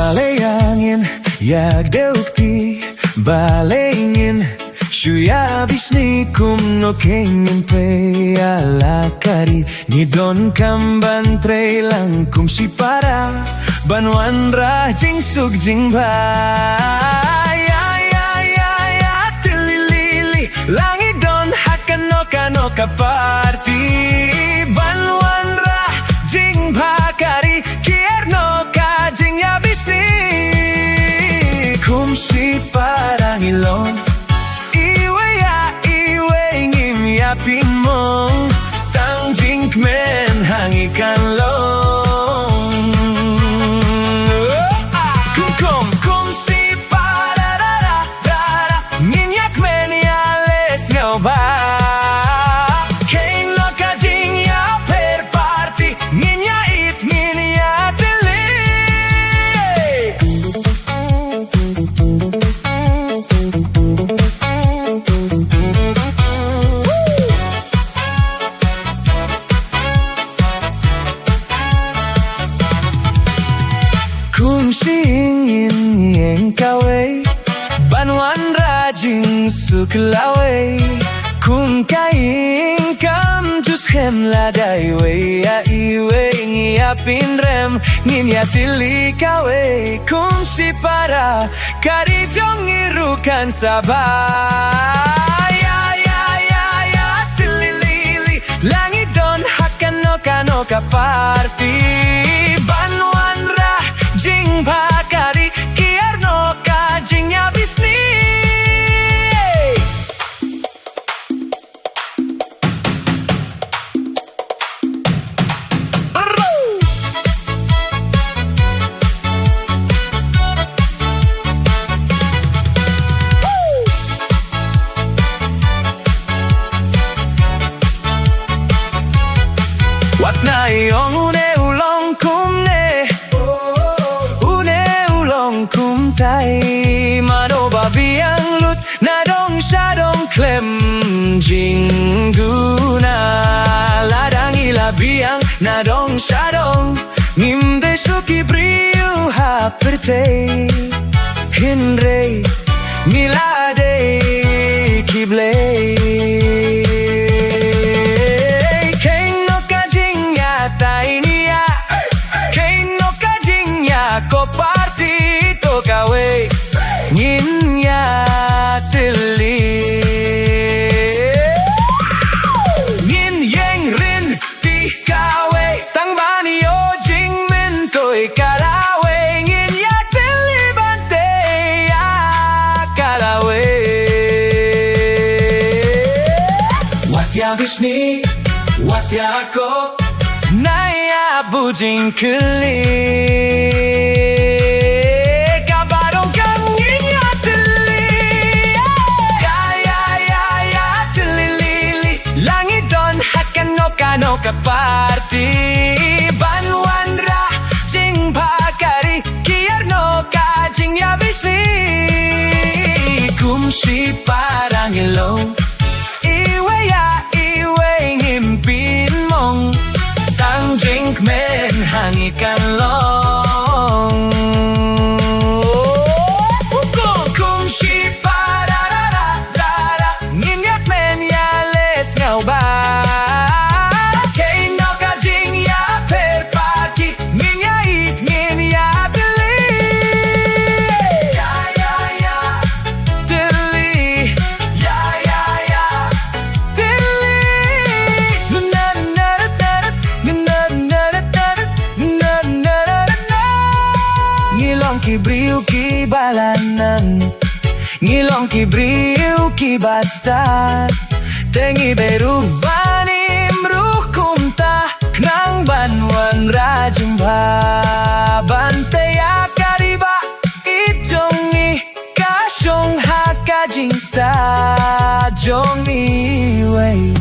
Malayangin, yagdeukti, balengin Shuya bishni kum no kengin pe alakari Ni don kamban tre lang kum si para Banwan rah jing suk jing ba Ya tililili Langi don hakan no ka party Banwan rah jing bakari Kier no ka jing ya bishni Kum si parang ilong Yapin mong tang jing men hangikan long kum si pararara minyak men yales ngau ba kain no ka jing ya per party minya it minya tele Kum singin yang kawai Banwan rajing suklawai Kum kain kam jus hem ladai wei ya iwe ngiapin rem ngin ya tili kawai Kum si para kari jong irukan sabah ya tili lili langit don hakan no ka party Banwan jing bakari kiar no ka jing ya bisni Wat na yong une ulong kumne kum tai mano babiang lut na dong shadong klem jing guna ladang ilabiang na dong shadong ngim de shuki briu ha perte hinre milade kible kain no ka jing ya tainia kain no ka jing ya ko party kawe ngin ya tili ngin yang rin ti kawe tang bani o jing min koi kalawe ngin ya tili bante ya kalawe wat ya vishni wat ya ko naya bujing keli no ka party banwan ra jing bakari kiar no ka jing ya bishni kum si parang ilong iwe ngimpin mong tang jing men hangikan long kum si pararara ngimyak men ya les ngau ba Kibriu ki balanan ngilong kibriu ki basta tengi beru banim ruh kumta knang banwan rajim ba bante ya kariba ijongi kasyong hakajing sta jongi wei